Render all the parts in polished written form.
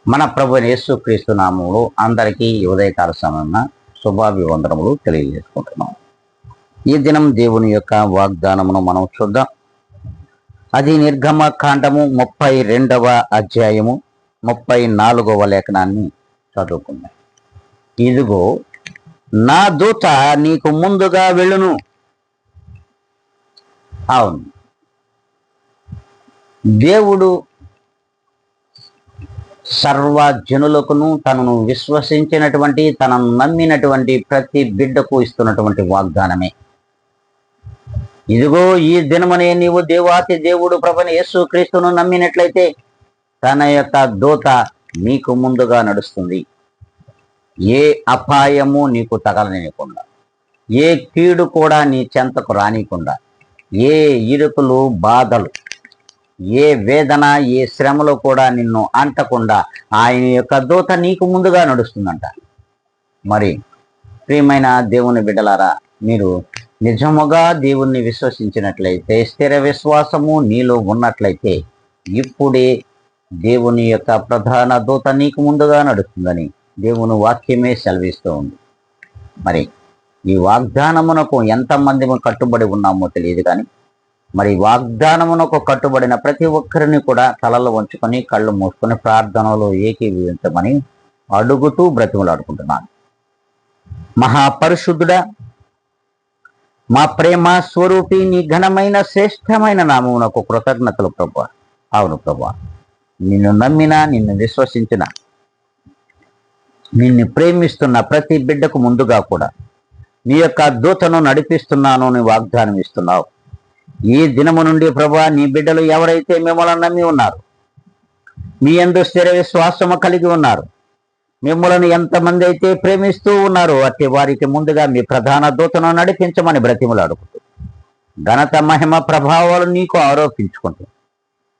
మన ప్రభు యేసుక్రీస్తు నామములో అందరికీ ఉదయకాల సమయమున శుభాభివందనములు తెలియజేసుకుంటున్నాం. ఈ దినం దేవుని యొక్క వాగ్దానమును మనం చూద్దాం. అది నిర్గమకాండము 32వ అధ్యాయము 34వ లేఖనాన్ని చదువుకుందాం. ఇదిగో నా దూత నీకు ముందుగా వెళ్ళును. అవును, దేవుడు సర్వజనులకును తనను విశ్వసించినటువంటి తనను నమ్మినటువంటి ప్రతి బిడ్డకు ఇస్తున్నటువంటి వాగ్దానమే. ఇదిగో ఈ దినమనే నీవు దేవాతి దేవుడు ప్రభుని యేసుక్రీస్తును నమ్మినట్లయితే తన యొక్క దూత నీకు ముందుగా నడుస్తుంది. ఏ అపాయము నీకు తగలనియకుండా, ఏ కీడు కూడా నీ చెంతకు రానికుండా, ఏ ఇరుకులు బాధలు, ఏ వేదన, ఏ శ్రమలో కూడా నిన్ను అంటకుండా ఆయన యొక్క దూత నీకు ముందుగా నడుస్తుందంట. మరి ప్రియమైన దేవుని బిడ్డలారా, మీరు నిజముగా దేవుణ్ణి విశ్వసించినట్లయితే, స్థిర విశ్వాసము నీలో ఉన్నట్లయితే ఇప్పుడే దేవుని యొక్క ప్రధాన దూత నీకు ముందుగా నడుస్తుందని దేవుని వాక్యమే సెలవిస్తూ ఉంది. మరి ఈ వాగ్దానమునకు ఎంతమంది కట్టుబడి ఉన్నామో తెలియదు, కానీ మరి వాగ్దానమునకు కట్టుబడిన ప్రతి ఒక్కరిని కూడా తలలు వంచుకొని కళ్ళు మూసుకొని ప్రార్థనలో ఏకీభవించమని అడుగుతూ బ్రతిమలాడుకుంటున్నాను. మహాపరిశుద్ధుడా, మా ప్రేమ స్వరూపి, నీ ఘనమైన శ్రేష్టమైన నామమునకు కృతజ్ఞతలు ప్రభువా. అవును ప్రభువా, నిన్ను నమ్మిన, నిన్ను విశ్వసించిన, నిన్ను ప్రేమిస్తున్న ప్రతి బిడ్డకు ముందుగా కూడా నీ యొక్క దూతను నడిపిస్తున్నాను అని వాగ్దానం ఇస్తున్నావు. ఈ దినము నుండి ప్రభువా, నీ బిడ్డలు ఎవరైతే మిమ్మల్ని నమ్మి ఉన్నారు, మీ యందు స్థిర విశ్వాసము కలిగి ఉన్నారు, మిమ్మల్ని ఎంతమంది అయితే ప్రేమిస్తూ ఉన్నారో అట్టి వారికి ముందుగా మీ ప్రధాన దూతను నడిపించమని బ్రతిమలాడుకుంటూ ఘనత, మహిమ, ప్రభావాలు నీకు ఆరోపించుకుంటూ,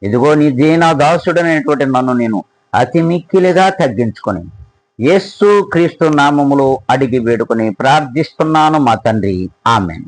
ఇదిగో నీ దీన దాసుడనేటువంటి నన్ను నేను అతి మిక్కిలిగా తగ్గించుకొని యేసు క్రీస్తు నామములో అడిగి వేడుకొని ప్రార్థిస్తున్నాను మా తండ్రి. ఆమెన్.